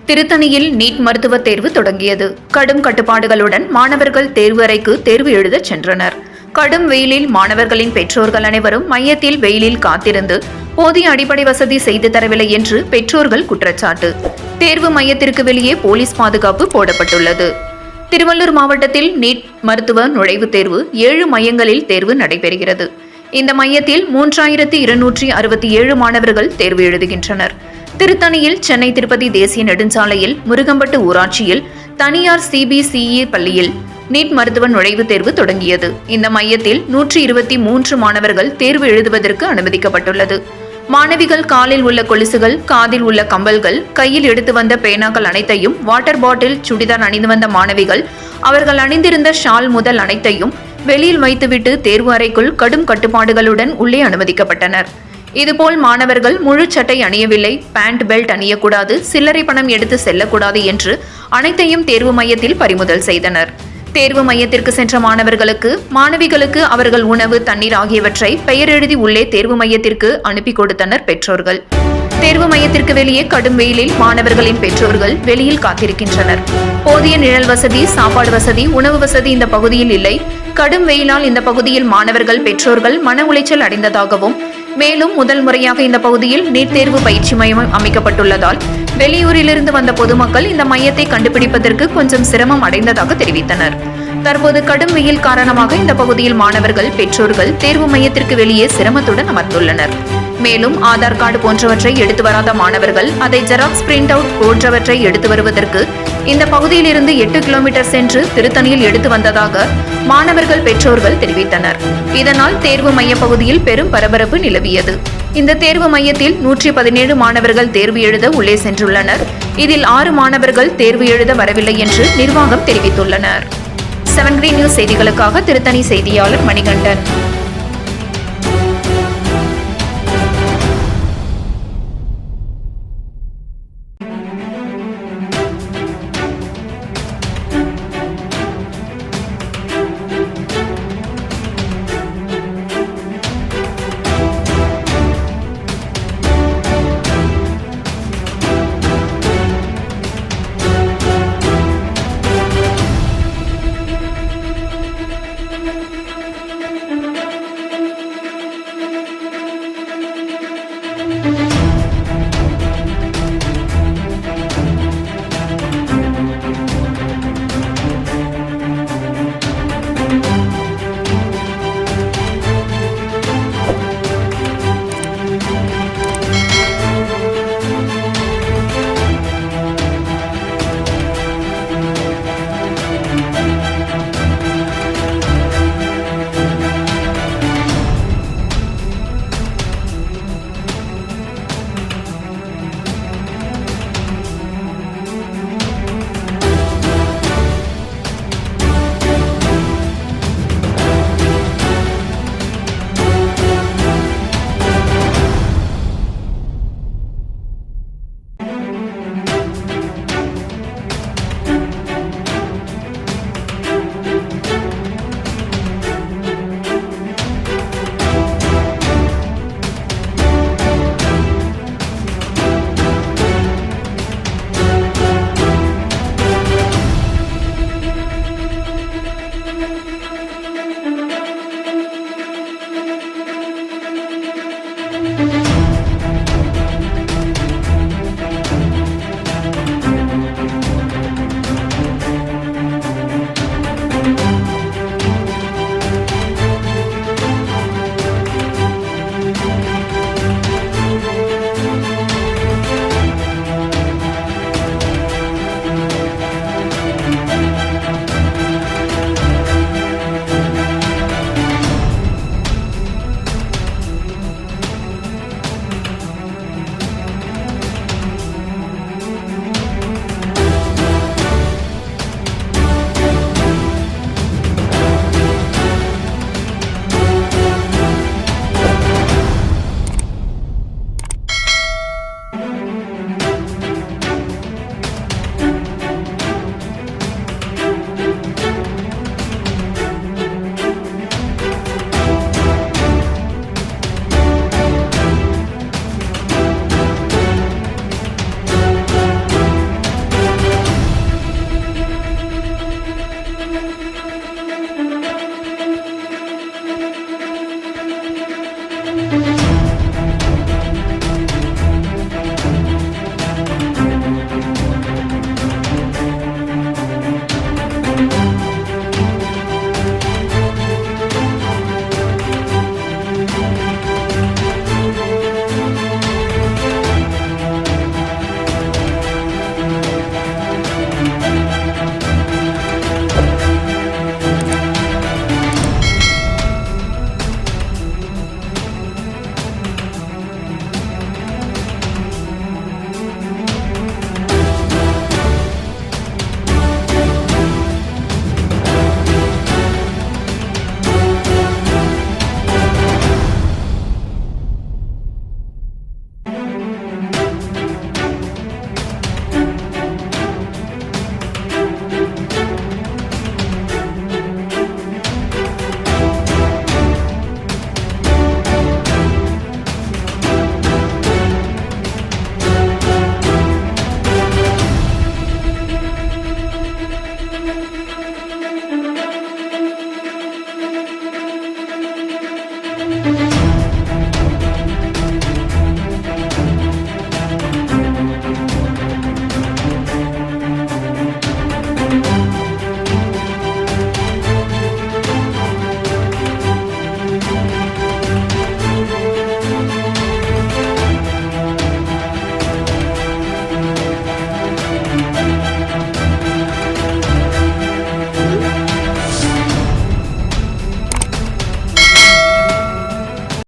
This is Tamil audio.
திருத்தணியில் நீட் மருத்துவ தேர்வு தொடங்கியது. கடும் கட்டுப்பாடுகளுடன் மாணவர்கள் தேர்வு அறைக்கு தேர்வு எழுதச் சென்றனர். கடும் வெயிலில் மாணவர்களின் பெற்றோர்கள் அனைவரும் மையத்தில் வெயிலில் காத்திருந்து போதிய அடிப்படை வசதி செய்து தரவில்லை என்று பெற்றோர்கள் குற்றச்சாட்டு. தேர்வு மையத்திற்கு வெளியே போலீஸ் பாதுகாப்பு போடப்பட்டுள்ளது. திருவள்ளூர் மாவட்டத்தில் நீட் மருத்துவ நுழைவுத் தேர்வு 7 மையங்களில் தேர்வு நடைபெறுகிறது. இந்த மையத்தில் 3267 மாணவர்கள் தேர்வு எழுதுகின்றனர். திருத்தணியில் சென்னை திருப்பதி தேசிய நெடுஞ்சாலையில் முருகம்பட்டு ஊராட்சியில் தனியார் சிபிசிஇ பள்ளியில் நீட் மருத்துவ நுழைவுத் தேர்வு தொடங்கியது. இந்த மையத்தில் 123 மாணவர்கள் தேர்வு எழுதுவதற்கு அனுமதிக்கப்பட்டுள்ளது. மாணவிகள் காலில் உள்ள கொலுசுகள், காதில் உள்ள கம்பல்கள், கையில் எடுத்து வந்த பேனாக்கள் அனைத்தையும், வாட்டர் பாட்டில், சுடிதார் அணிந்து வந்த மாணவிகள் அவர்கள் அணிந்திருந்த ஷால் முதல் அனைத்தையும் வெளியில் வைத்துவிட்டு தேர்வு அறைக்குள் கடும் கட்டுப்பாடுகளுடன் உள்ளே அனுமதிக்கப்பட்டனர். இதுபோல் மாணவர்கள் முழு சட்டை அணியவில்லை, பேண்ட் பெல்ட் அணியக்கூடாது, சில்லறை பணம் எடுத்து செல்லக்கூடாது என்று அனைத்தையும் தேர்வு மையத்தில் பறிமுதல் செய்தனர். தேர்வு மையத்திற்கு சென்ற மாணவிகளுக்கு அவர்கள் உணவு, தண்ணீர் ஆகியவற்றை பெயர் எழுதி உள்ளே தேர்வு மையத்திற்கு அனுப்பி கொடுத்தனர் பெற்றோர்கள். தேர்வு மையத்திற்கு வெளியே கடும் வெயிலில் மாணவர்களின் பெற்றோர்கள் வெளியில் காத்திருக்கின்றனர். போதிய நிழல் வசதி, சாப்பாடு வசதி, உணவு வசதி இந்த பகுதியில் இல்லை. கடும் வெயிலால் இந்த பகுதியில் மாணவர்கள், பெற்றோர்கள் மன உளைச்சல் அடைந்ததாகவும், மேலும் முதல் முறையாக இந்த பகுதியில் நீட் தேர்வு பயிற்சி மையம் அமைக்கப்பட்டுள்ளதால் வெளியூரிலிருந்து வந்த பொதுமக்கள் இந்த மையத்தை கண்டுபிடிப்பதற்கு கொஞ்சம் சிரமம் அடைந்ததாக தெரிவித்தனர். தற்போது கடும் வெயில் காரணமாக இந்த பகுதியில் மாணவர்கள், பெற்றோர்கள் தேர்வு மையத்திற்கு வெளியே சிரமத்துடன் அமர்ந்துள்ளனர். மேலும் ஆதார் கார்டு போன்றவற்றை எடுத்து வராத மாணவர்கள் அதை ஜெராக்ஸ் பிரிண்ட் அவுட் போன்றவற்றை எடுத்து வருவதற்கு இந்த பகுதியில் இருந்து 8 கிலோமீட்டர் சென்று திருத்தணியில் எடுத்து வந்ததாக மாணவர்கள், பெற்றோர்கள் தெரிவித்தனர். இதனால் தேர்வு மைய பகுதியில் பெரும் பரபரப்பு நிலவியது. இந்த தேர்வு மையத்தில் 117 மாணவர்கள் தேர்வு எழுத உள்ளே சென்றுள்ளனர். இதில் 6 மாணவர்கள் தேர்வு எழுத வரவில்லை என்று நிர்வாகம் தெரிவித்துள்ளனர். 7 Green News செய்திகளுக்காக திருத்தணி செய்தியாளர் மணிகண்டன்.